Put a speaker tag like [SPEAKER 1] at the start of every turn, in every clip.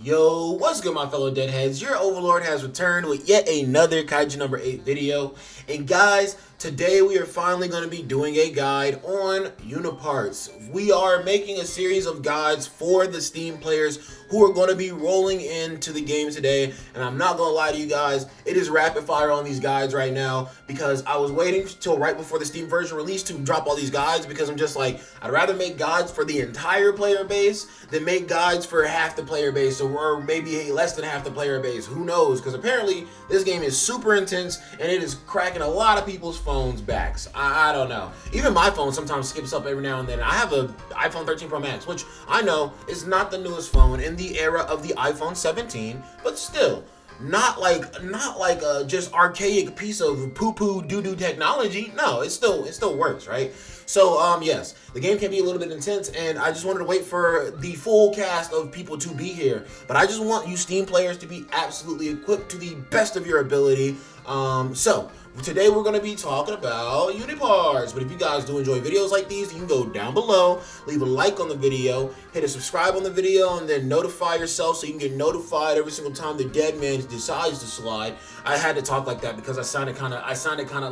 [SPEAKER 1] Yo, what's good, my fellow deadheads? Your overlord has returned with yet another Kaiju number 8 video. And guys, today we are finally going to be doing a guide on Uniparts. We are making a series of guides for the Steam players who are going to be rolling into the game today. And I'm not going to lie to you guys, it is rapid fire on these guides right now because I was waiting till right before the Steam version release to drop all these guides because I'm just like, I'd rather make guides for the entire player base than make guides for half the player base or maybe less than half the player base. Who knows? Because apparently this game is super intense and it is cracking a lot of people's phones' backs. I don't know. Even my phone sometimes skips up every now and then. I have an iPhone 13 Pro Max, which I know is not the newest phone in the era of the iPhone 17, but still not like a just archaic piece of poo-poo doo-doo technology. No, it still works, right? So yes, the game can be a little bit intense, and I just wanted to wait for the full cast of people to be here. But I just want you Steam players to be absolutely equipped to the best of your ability. So today we're going to be talking about Uniparts. But if you guys do enjoy videos like these, you can go down below, leave a like on the video, hit a subscribe on the video, and then notify yourself so you can get notified every single time the dead man decides to slide. I had to talk like that because I sounded kind of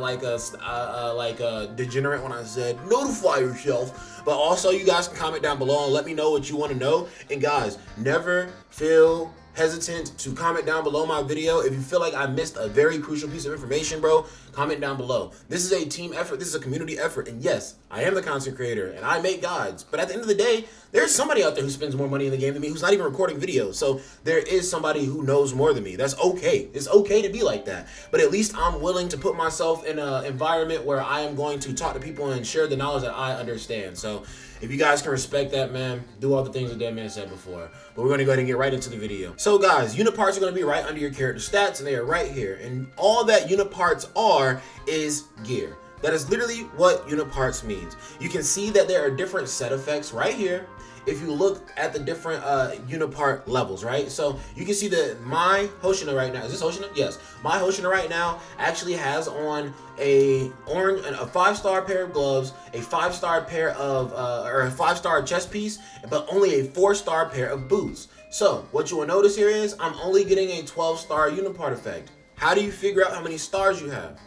[SPEAKER 1] like a degenerate when I said notify yourself. But also, you guys can comment down below and let me know what you want to know. And guys, never feel hesitant to comment down below my video. If you feel like I missed a very crucial piece of information, bro, comment down below. This is a team effort. This is a community effort. And yes, I am the content creator and I make guides. But at the end of the day, there's somebody out there who spends more money in the game than me who's not even recording videos. So there is somebody who knows more than me. That's okay. It's okay to be like that. But at least I'm willing to put myself in an environment where I am going to talk to people and share the knowledge that I understand. So if you guys can respect that, man, do all the things the dead man said before. But we're going to go ahead and get right into the video. So guys, Uniparts are going to be right under your character stats, and they are right here. And all that Uniparts are is gear. That is literally what Uniparts means. You can see that there are different set effects right here if you look at the different Unipart levels, right? So you can see that my Hoshina right now, is this Hoshina? Yes. My Hoshina right now actually has on a 5-star pair of gloves, a 5-star pair of, or a 5-star chest piece, but only a 4-star pair of boots. So what you will notice here is I'm only getting a 12-star Unipart effect. How do you figure out how many stars you have?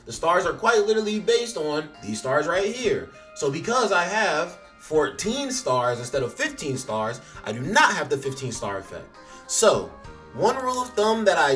[SPEAKER 1] The stars are quite literally based on these stars right here. So because I have 14 stars instead of 15 stars, I do not have the 15-star effect. So one rule of thumb that I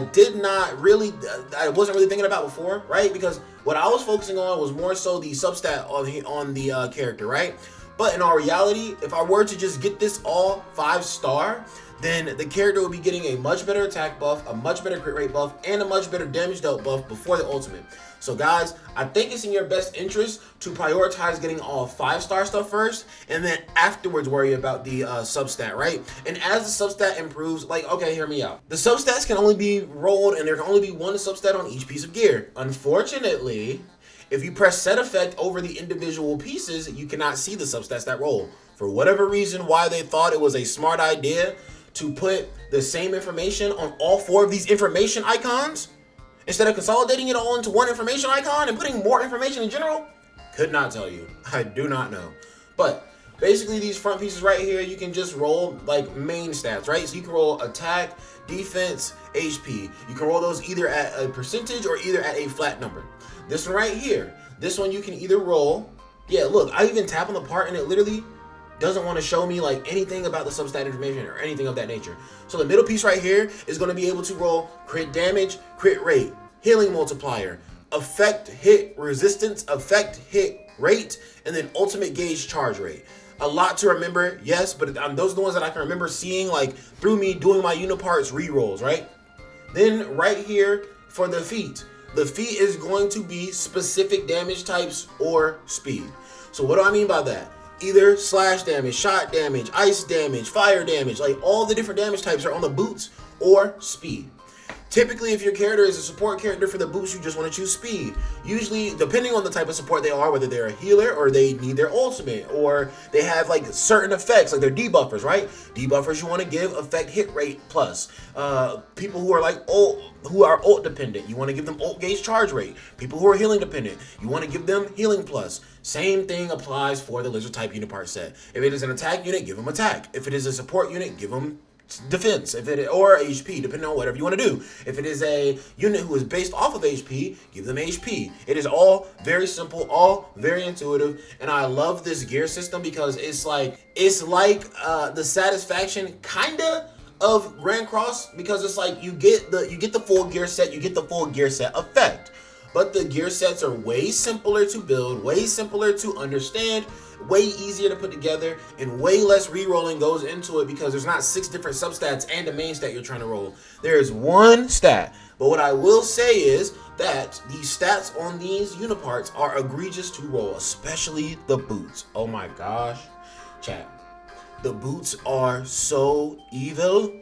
[SPEAKER 1] wasn't really thinking about before, right? Because what I was focusing on was more so the substat on the character, right? But in all reality, if I were to just get this all 5-star, then the character will be getting a much better attack buff, a much better crit rate buff, and a much better damage dealt buff before the ultimate. So guys, I think it's in your best interest to prioritize getting all 5-star stuff first, and then afterwards worry about the substat, right? And as the substat improves, like, okay, hear me out. The substats can only be rolled, and there can only be one substat on each piece of gear. Unfortunately, if you press set effect over the individual pieces, you cannot see the substats that roll. For whatever reason, why they thought it was a smart idea to put the same information on all 4 of these information icons, instead of consolidating it all into one information icon and putting more information in general, could not tell you. I do not know. But basically these front pieces right here, you can just roll like main stats, right? So you can roll attack, defense, HP. You can roll those either at a percentage or either at a flat number. This one right here, this one you can either roll. Yeah, look, I even tap on the part and it literally doesn't want to show me like anything about the substat information or anything of that nature. So the middle piece right here is going to be able to roll crit damage, crit rate, healing multiplier, effect hit resistance, effect hit rate, and then ultimate gauge charge rate. A lot to remember, yes, but those are the ones that I can remember seeing like through me doing my Uniparts rerolls, right? Then right here for the feet is going to be specific damage types or speed. So what do I mean by that? Either slash damage, shot damage, ice damage, fire damage, like all the different damage types are on the boots, or speed. Typically, if your character is a support character for the boots, you just want to choose speed. Usually, depending on the type of support they are, whether they're a healer or they need their ultimate, or they have like certain effects, like they're debuffers, right? Debuffers you want to give effect hit rate plus. People who are like ult dependent, you want to give them ult gauge charge rate. People who are healing dependent, you want to give them healing plus. Same thing applies for the lizard type Unipart set. If it is an attack unit, give them attack. If it is a support unit, give them defense, if it or HP, depending on whatever you want to do. If it is a unit who is based off of HP, give them HP. It is all very simple, all very intuitive, and I love this gear system because it's like the satisfaction kinda of Grand Cross, because it's like you get the full gear set, you get the full gear set effect. But the gear sets are way simpler to build, way simpler to understand, way easier to put together, and way less re-rolling goes into it because there's not 6 different substats and a main stat you're trying to roll. There is one stat. But what I will say is that the stats on these Uniparts are egregious to roll, especially the boots. Oh my gosh, chat. The boots are so evil.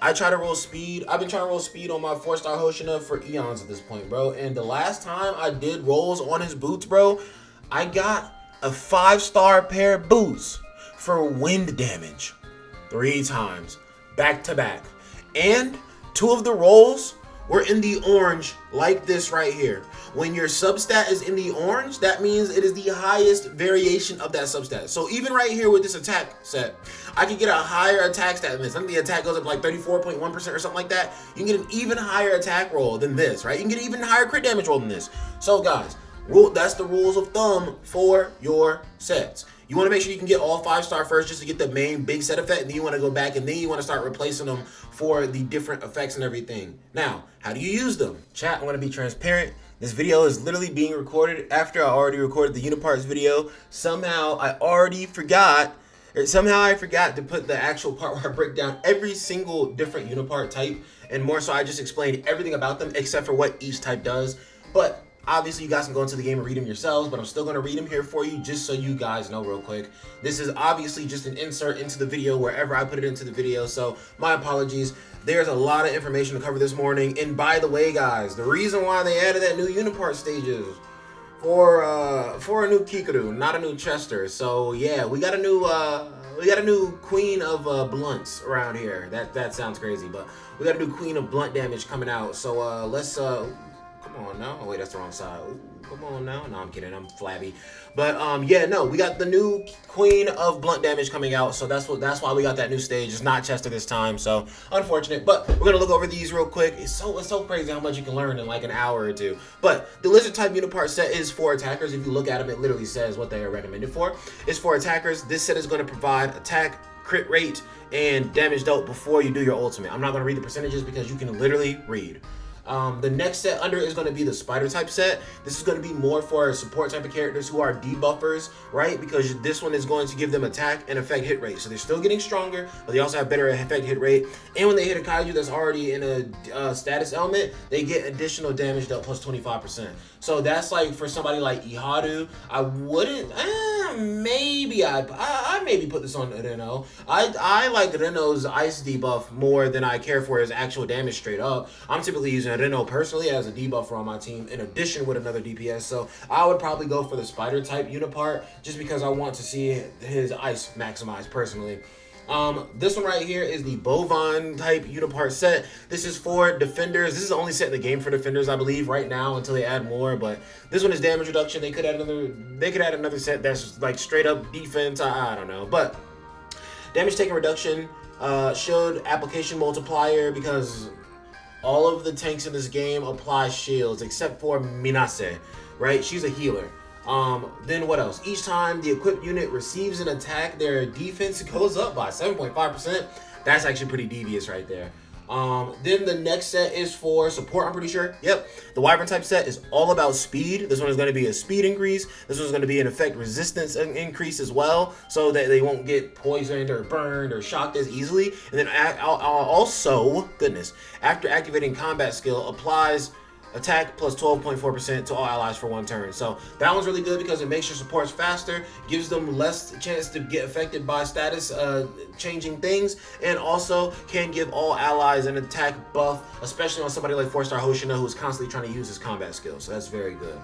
[SPEAKER 1] I try to roll speed. I've been trying to roll speed on my 4-star Hoshina for eons at this point, bro. And the last time I did rolls on his boots, bro, I got a 5-star pair of boots for wind damage 3 times back to back. And 2 of the rolls were in the orange, like this right here. When your substat is in the orange, that means it is the highest variation of that substat. So even right here with this attack set, I could get a higher attack stat than this. I think the attack goes up like 34.1% or something like that. You can get an even higher attack roll than this, right? You can get an even higher crit damage roll than this. So guys, that's the rules of thumb for your sets. You want to make sure you can get all 5-star first just to get the main big set effect, and then you want to go back and then you want to start replacing them for the different effects and everything. Now, how do you use them? Chat, I want to be transparent. This video is literally being recorded after I already recorded the Uniparts video. Somehow I forgot to put the actual part where I break down every single different Unipart type, and more so I just explained everything about them except for what each type does. But obviously, you guys can go into the game and read them yourselves, but I'm still going to read them here for you just so you guys know real quick. This is obviously just an insert into the video wherever I put it into the video, so my apologies. There's a lot of information to cover this morning. And by the way, guys, the reason why they added that new Unipart stages for a new Kikaru, not a new Chester. So yeah, we got a new queen of blunts around here. That sounds crazy, but we got a new queen of blunt damage coming out. So let's come on now. Oh wait, that's the wrong side. Ooh, come on now. No, I'm kidding. I'm flabby. But yeah, no, we got the new queen of blunt damage coming out. So that's why we got that new stage. It's not Chester this time. So unfortunate. But we're gonna look over these real quick. It's so crazy how much you can learn in like an hour or two. But the lizard type Unipart set is for attackers. If you look at them, it literally says what they are recommended for. It's for attackers. This set is going to provide attack, crit rate, and damage dealt before you do your ultimate. I'm not going to read the percentages because you can literally read. The next set under is going to be the spider type set. This is going to be more for support type of characters who are debuffers, right? Because this one is going to give them attack and effect hit rate. So they're still getting stronger, but they also have better effect hit rate. And when they hit a Kaiju that's already in a status element, they get additional damage dealt plus 25%. So that's like for somebody like Iharu, I wouldn't, maybe I maybe put this on Reno. I like Reno's ice debuff more than I care for his actual damage straight up. I'm typically using Reno personally as a debuffer on my team in addition with another DPS. So I would probably go for the spider type Unipart just because I want to see his ice maximized personally. This one right here is the bovine type Unipart set. This is for defenders. This is the only set in the game for defenders, I believe, right now until they add more. But this one is damage reduction. They could add another set that's like straight up defense. I don't know. But damage taken reduction, shield application multiplier, because all of the tanks in this game apply shields except for Minase, right? She's a healer. Then what else? Each time the equipped unit receives an attack, their defense goes up by 7.5%. That's actually pretty devious right there. Then the next set is for support, I'm pretty sure. Yep. The Wyvern type set is all about speed. This one is going to be a speed increase. This one's going to be an effect resistance increase as well, so that they won't get poisoned or burned or shocked as easily. And then also, goodness, after activating combat skill, applies attack plus 12.4% to all allies for 1 turn. So that one's really good because it makes your supports faster, gives them less chance to get affected by status changing things, and also can give all allies an attack buff, especially on somebody like 4-star Hoshina who's constantly trying to use his combat skills. So that's very good.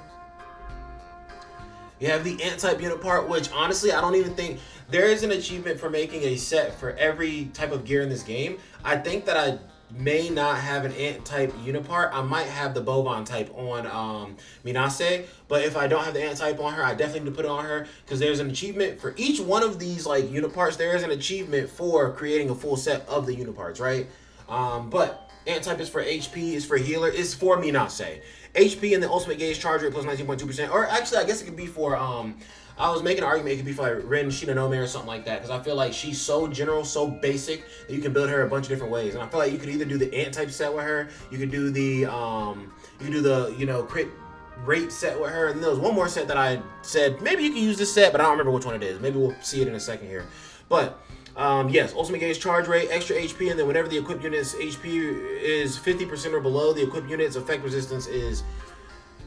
[SPEAKER 1] You have the ant type Unipart, which honestly I don't even think there is an achievement for making a set for every type of gear in this game. I think that I may not have an ant type Unipart. I might have the bovine type on Minase, but if I don't have the ant type on her, I definitely need to put it on her, because there's an achievement for each one of these like Uniparts. There is an achievement for creating a full set of the Uniparts, right? But ant type is for HP, is for healer, is for Minase. HP and the ultimate gauge charge rate plus 19.2%, or actually I guess it could be for I was making an argument it could be for like Ren Shinonome or something like that, because I feel like she's so general, so basic that you can build her a bunch of different ways. And I feel like you could either do the ant type set with her, you could do the crit rate set with her, and there was one more set that I said maybe you can use this set, but I don't remember which one it is. Maybe we'll see it in a second here. But yes, ultimate gauge charge rate, extra HP, and then whenever the equipped unit's HP is 50% or below, the equipped unit's effect resistance is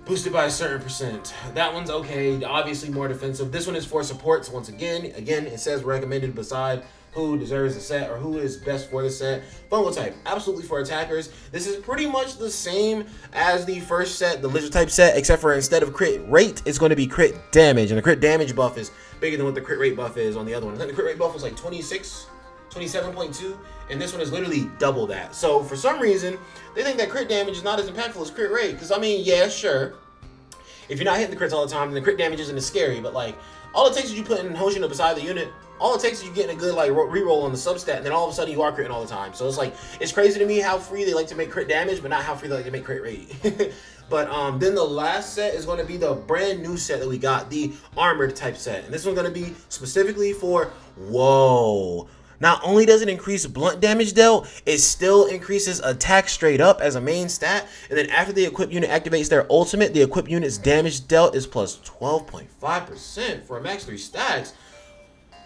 [SPEAKER 1] boosted by a certain percent. That one's okay, obviously more defensive. This one is for supports. Once again, it says recommended beside who deserves the set or who is best for the set. Fungal type, absolutely for attackers. This is pretty much the same as the first set, the lizard type set, except for instead of crit rate, it's going to be crit damage, and the crit damage buff is bigger than what the crit rate buff is on the other one. I think the crit rate buff was like 27.2, and this one is literally double that. So for some reason, they think that crit damage is not as impactful as crit rate, because I mean, yeah, sure, if you're not hitting the crits all the time, then the crit damage isn't as scary, but like, all it takes is you putting Hoshino beside the unit. All it takes is you getting a good like reroll on the substat, and then all of a sudden you are critting all the time. So it's like, it's crazy to me how free they like to make crit damage, but not how free they like to make crit rate. But then the last set is going to be the brand new set that we got, the armored type set, and this one's going to be specifically for whoa. Not only does it increase blunt damage dealt, it still increases attack straight up as a main stat. And then after the equipped unit activates their ultimate, the equipped unit's damage dealt is plus 12.5% for a max 3 stacks.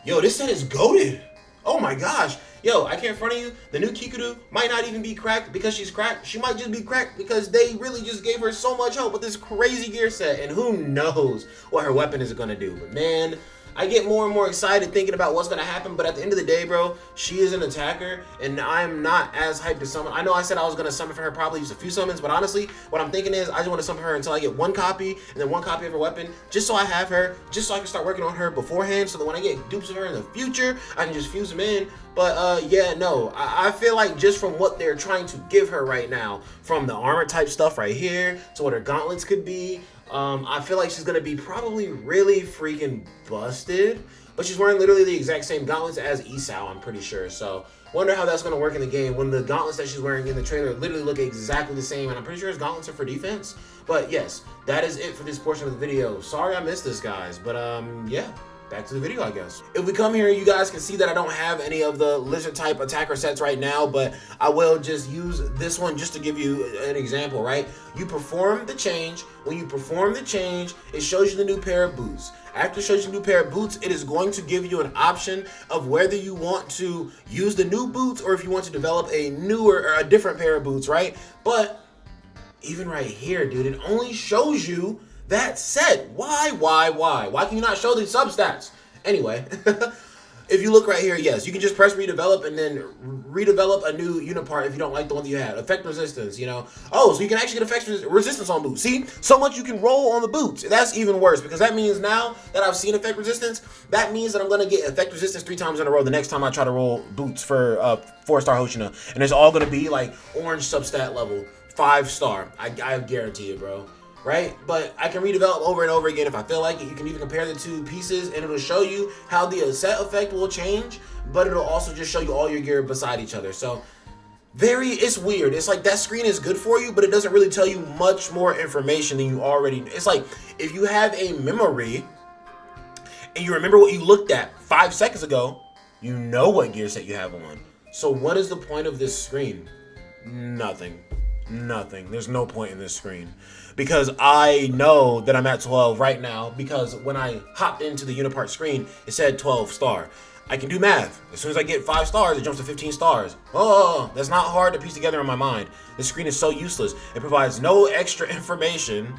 [SPEAKER 1] Yo, this set is goated. Oh my gosh. Yo, I can't front of you. The new Kikudu might not even be cracked because she's cracked. She might just be cracked because they really just gave her so much help with this crazy gear set. And who knows what her weapon is going to do. But man, I get more and more excited thinking about what's going to happen, but at the end of the day, bro, she is an attacker, and I'm not as hyped to summon. I know I said I was going to summon for her, probably use a few summons, but honestly, what I'm thinking is I just want to summon her until I get one copy, and then one copy of her weapon, just so I have her, just so I can start working on her beforehand, so that when I get dupes of her in the future, I can just fuse them in. But yeah, no, I feel like just from what they're trying to give her right now, from the armor type stuff right here, to what her gauntlets could be, I feel like she's going to be probably really freaking busted, but she's wearing literally the exact same gauntlets as Isao, I'm pretty sure. So wonder how that's going to work in the game when the gauntlets that she's wearing in the trailer literally look exactly the same, and I'm pretty sure his gauntlets are for defense. But yes, that is it for this portion of the video. Sorry I missed this, guys, but yeah. Back to the video, I guess. If we come here, you guys can see that I don't have any of the lizard type attacker sets right now, but I will just use this one just to give you an example, right? You perform the change. When you perform the change, it shows you the new pair of boots. After it shows you the new pair of boots, it is going to give you an option of whether you want to use the new boots or if you want to develop a newer or a different pair of boots, right? But even right here, dude, it only shows you that set. Why can you not show these substats? Anyway, if you look right here, yes, you can just press redevelop and then redevelop a new Unipart if you don't like the one that you had. Effect resistance, you know. Oh, so you can actually get effect resistance on boots. See, so much you can roll on the boots. That's even worse, because that means now that I've seen effect resistance, that means that I'm going to get effect resistance 3 times in a row the next time I try to roll boots for 4-star Hoshina. And it's all going to be like orange substat level, 5-star. I guarantee it, bro. Right? But I can redevelop over and over again if I feel like it. You can even compare the two pieces, and it'll show you how the set effect will change, but it'll also just show you all your gear beside each other. So it's weird. It's like that screen is good for you, but it doesn't really tell you much more information than you already. It's like if you have a memory and you remember what you looked at 5 seconds ago, you know what gear set you have on. So what is the point of this screen? Nothing. There's no point in this screen, because I know that I'm at 12 right now, because when I hopped into the Unipart screen, it said 12-star. I can do math. As soon as I get 5 stars, it jumps to 15 stars. Oh, that's not hard to piece together in my mind. This screen is so useless. It provides no extra information.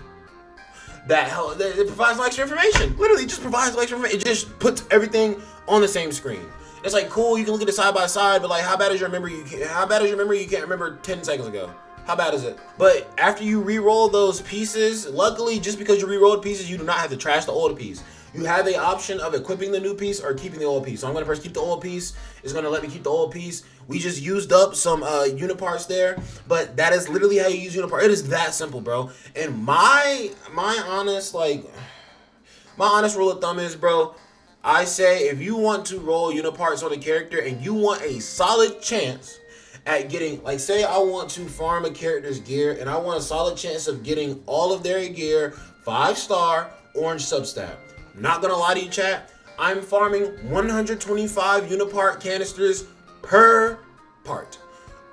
[SPEAKER 1] It provides no extra information. Literally, just provides no extra information. It just puts everything on the same screen. It's like, cool, you can look at it side by side, but like, how bad is your memory? You can't remember 10 seconds ago? How bad is it? But after you re-roll those pieces, luckily, just because you re-rolled pieces, you do not have to trash the older piece. you have a option of equipping the new piece or keeping the old piece. So I'm gonna press keep the old piece. It's gonna let me keep the old piece. We just used up some Uniparts there, but that is literally how you use Unipart. It is that simple, bro. And my honest rule of thumb is, bro, I say if you want to roll Uniparts on a character and you want a solid chance at getting, like, say I want to farm a character's gear and I want a solid chance of getting all of their gear 5-star orange substat. Not gonna lie to you, chat, I'm farming 125 Unipart canisters per part.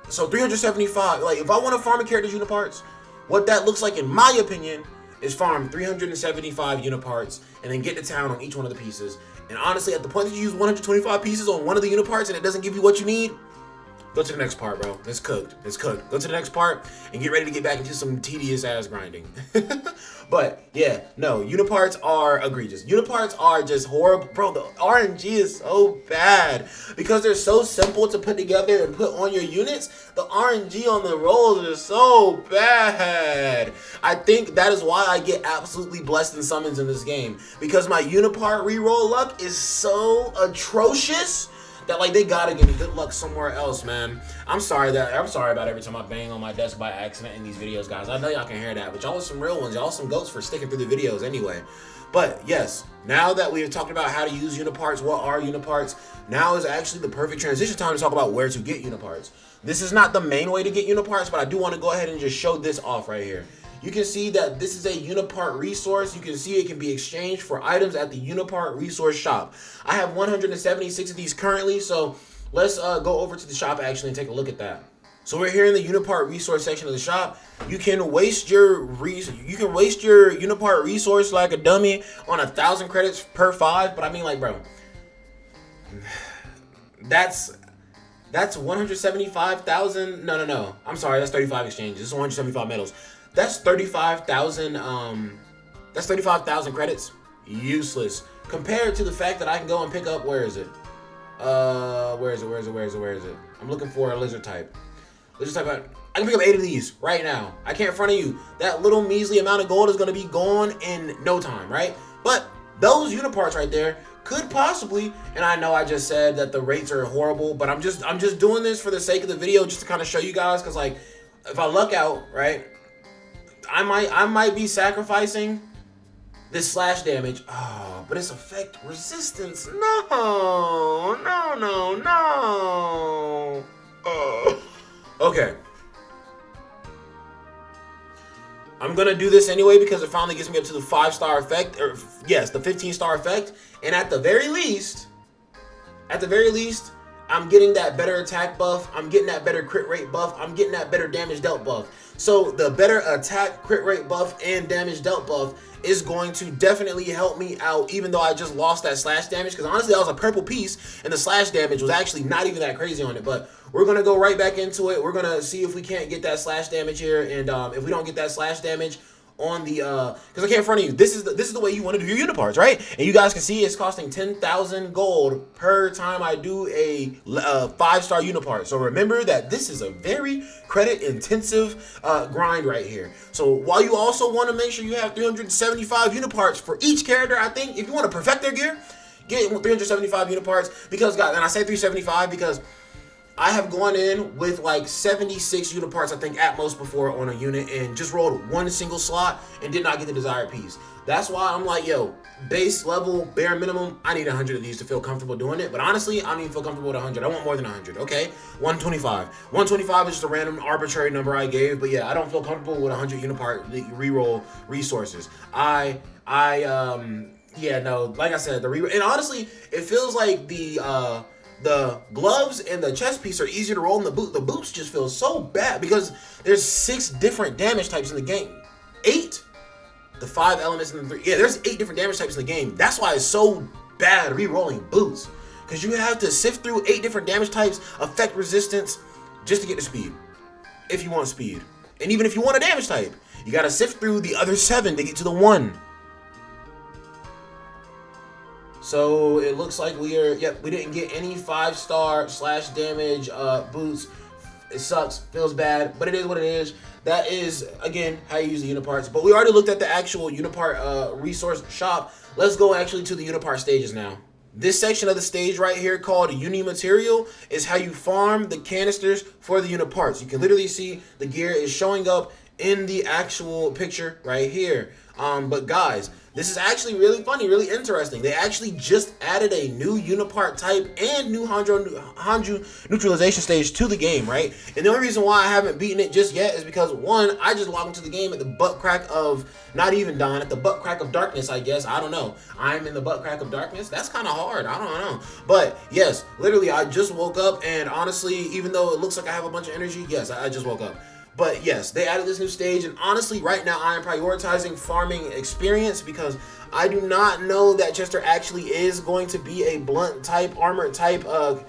[SPEAKER 1] So 375, like, if I want to farm a character's Uniparts, what that looks like in my opinion is farm 375 Uniparts and then get to town on each one of the pieces. And honestly, at the point that you use 125 pieces on one of the Uniparts and it doesn't give you what you need, go to the next part, bro. It's cooked. It's cooked. Go to the next part and get ready to get back into some tedious ass grinding. But yeah, no, Uniparts are egregious. Uniparts are just horrible. Bro, the RNG is so bad because they're so simple to put together and put on your units. The RNG on the rolls is so bad. I think that is why I get absolutely blessed in summons in this game, because my Unipart reroll luck is so atrocious that, like, they gotta give me good luck somewhere else, man. I'm sorry about every time I bang on my desk by accident in these videos, guys. I know y'all can hear that, but y'all are some real ones. Y'all some goats for sticking through the videos anyway. But yes, now that we have talked about how to use Uniparts, what are Uniparts, now is actually the perfect transition time to talk about where to get Uniparts. This is not the main way to get Uniparts, but I do want to go ahead and just show this off right here. You can see that this is a Unipart resource. You can see it can be exchanged for items at the Unipart resource shop. I have 176 of these currently, so let's go over to the shop actually and take a look at that. So we're here in the Unipart resource section of the shop. You can waste your Unipart resource like a dummy on 1,000 credits per 5, but I mean, like, bro, that's 175,000. No. I'm sorry, that's 35 exchanges. This is 175 medals. That's 35,000. That's 35,000 credits. Useless compared to the fact that I can go and pick up. Where is it? Where is it? I'm looking for a lizard type. I can pick up 8 of these right now. I can't front of you. That little measly amount of gold is going to be gone in no time, right? But those Uniparts right there could possibly, and I know I just said that the rates are horrible, but I'm just doing this for the sake of the video, just to kind of show you guys, because, like, if I luck out, right, I might be sacrificing this slash damage. Oh, but it's effect resistance. No. Okay. I'm gonna do this anyway because it finally gets me up to the 5-star effect, or yes, the 15-star effect. And at the very least, I'm getting that better attack buff. I'm getting that better crit rate buff. I'm getting that better damage dealt buff. So the better attack, crit rate buff, and damage dealt buff is going to definitely help me out, even though I just lost that slash damage, because honestly that was a purple piece and the slash damage was actually not even that crazy on it. But we're gonna go right back into it. We're gonna see if we can't get that slash damage here, and if we don't get that slash damage on the because I can't front of you, this is the way you want to do your Uniparts, right? And you guys can see it's costing 10,000 gold per time I do a 5-star Unipart. So remember that this is a very credit intensive grind right here. So while you also want to make sure you have 375 Uniparts for each character, I think if you want to perfect their gear, get 375 Uniparts, because, guys, and I say 375 because I have gone in with like 76 Uniparts, I think, at most before on a unit, and just rolled one single slot and did not get the desired piece. That's why I'm like, yo, base level, bare minimum, I need 100 of these to feel comfortable doing it. But honestly, I don't even feel comfortable with 100. I want more than 100, okay? 125. 125 is just a random arbitrary number I gave, but yeah, I don't feel comfortable with 100 Unipart reroll resources. Yeah, no, like I said, the reroll, and honestly, it feels like the gloves and the chest piece are easier to roll than the boot. The boots just feel so bad because there's 6 different damage types in the game. 8. The 5 elements and the 3. Yeah, there's 8 different damage types in the game. That's why it's so bad re-rolling boots, because you have to sift through 8 different damage types, effect resistance, just to get to speed. If you want speed. And even if you want a damage type, you gotta sift through the other 7 to get to the 1. So it looks like we didn't get any 5-star slash damage boots It sucks, feels bad, but it is what it is. That is, again, how you use the Uniparts. But we already looked at the actual Unipart resource shop. Let's go actually to the Unipart stages now. This section of the stage right here called Uni Material is how you farm the canisters for the Uniparts. You can literally see the gear is showing up in the actual picture right here. But guys, this is actually really funny, really interesting. They actually just added a new Unipart type and new Hanju neutralization stage to the game, right? And the only reason why I haven't beaten it just yet is because, one, I just logged into the game at the butt crack of, not even dawn, at the butt crack of darkness, I guess. I don't know. I'm in the butt crack of darkness. That's kind of hard. I don't know. But yes, literally, I just woke up, and honestly, even though it looks like I have a bunch of energy, yes, I just woke up. But yes, they added this new stage, and honestly, right now I am prioritizing farming experience because I do not know that Chester actually is going to be a blunt type, armored type of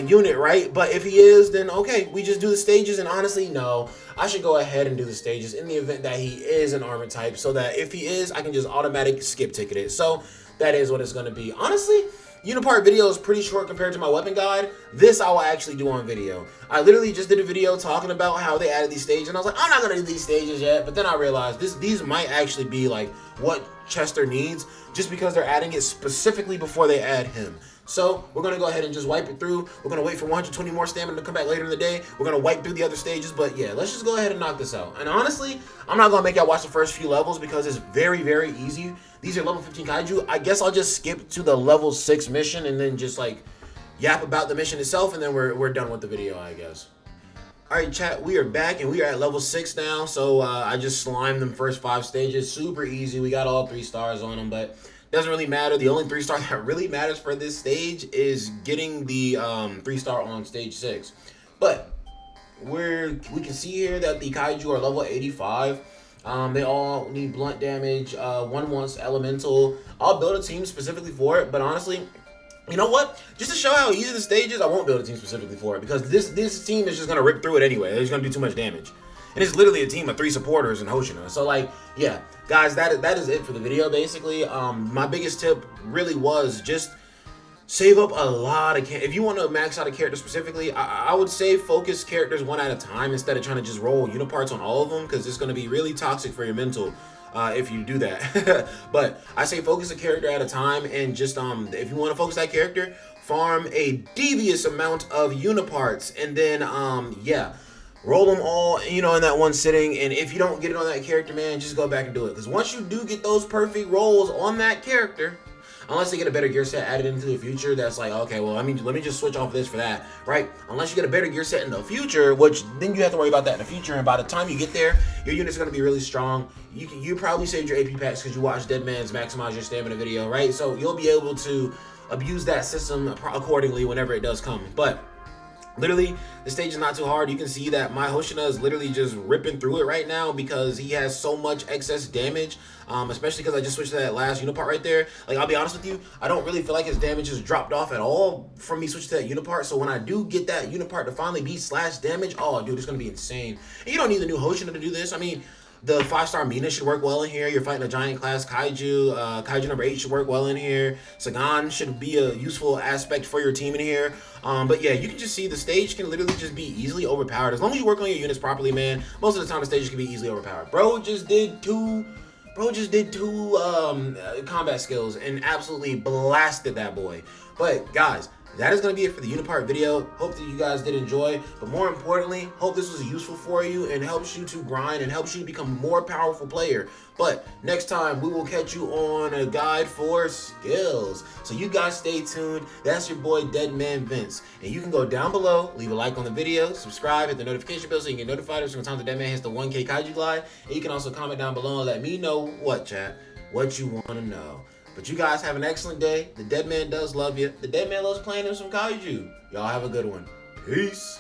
[SPEAKER 1] unit, right? But if he is, then okay, we just do the stages. And honestly, no, I should go ahead and do the stages in the event that he is an armored type, so that if he is, I can just automatic skip ticket it. So that is what it's going to be. Honestly, Unipart video is pretty short compared to my weapon guide. This I will actually do on video. I literally just did a video talking about how they added these stages, and I was like, I'm not gonna do these stages yet. But then I realized these might actually be like what Chester needs, just because they're adding it specifically before they add him. So we're gonna go ahead and just wipe it through. We're gonna wait for 120 more stamina to come back later in the day. We're gonna wipe through the other stages, but yeah, let's just go ahead and knock this out. And honestly, I'm not gonna make y'all watch the first few levels because it's very, very easy. These are level 15 Kaiju. I guess I'll just skip to the level 6 mission and then just like yap about the mission itself, and then we're done with the video, I guess. Alright chat, we are back and we are at level 6 now. So I just slimed them first 5 stages. Super easy. We got all 3 stars on them, but doesn't really matter. The only 3-star that really matters for this stage is getting the 3-star on stage 6. But we can see here that the Kaiju are level 85. They all need blunt damage. One wants elemental. I'll build a team specifically for it, but honestly, you know what? Just to show how easy the stage is, I won't build a team specifically for it because this team is just gonna rip through it anyway. They're just gonna do too much damage. And it's literally a team of 3 supporters and Hoshina. So like, yeah, guys, that is it for the video basically. My biggest tip really was just save up a lot of if you want to max out a character specifically, I would say focus characters one at a time instead of trying to just roll Uniparts on all of them, because it's going to be really toxic for your mental if you do that. But I say focus a character at a time, and just if you want to focus that character, farm a devious amount of Uniparts, and then yeah, roll them all, you know, in that one sitting. And if you don't get it on that character, man, just go back and do it, because once you do get those perfect rolls on that character, unless they get a better gear set added into the future, that's like, okay, well, let me just switch off this for that, right? Unless you get a better gear set in the future, which then you have to worry about that in the future. And by the time you get there, your unit's going to be really strong. You probably saved your AP packs because you watched DEADMANVINCE Maximize Your Stamina video, right? So you'll be able to abuse that system accordingly whenever it does come. But literally, the stage is not too hard. You can see that my Hoshina is literally just ripping through it right now because he has so much excess damage, especially because I just switched to that last Unipart right there. Like, I'll be honest with you, I don't really feel like his damage has dropped off at all from me switching to that Unipart. So when I do get that Unipart to finally be slash damage, oh, dude, it's going to be insane. And you don't need the new Hoshina to do this. I mean, the 5-star Mina should work well in here. You're fighting a giant class Kaiju. Kaiju number 8 should work well in here. Sagan should be a useful aspect for your team in here. But yeah, you can just see the stage can literally just be easily overpowered. As long as you work on your units properly, man, most of the time the stages can be easily overpowered. Bro just did two combat skills and absolutely blasted that boy. But guys, that is going to be it for the Unipart video. Hope that you guys did enjoy, but more importantly, hope this was useful for you and helps you to grind and helps you to become a more powerful player. But next time, we will catch you on a guide for skills. So you guys stay tuned. That's your boy, DEADMANVINCE. And you can go down below, leave a like on the video, subscribe, hit the notification bell so you can get notified every single time the DEADMAN hits the 1K Kaiju glide. And you can also comment down below and let me know what, chat, what you want to know. But you guys have an excellent day. The DEADMAN does love you. The DEADMAN loves playing him some Kaiju. Y'all have a good one. Peace.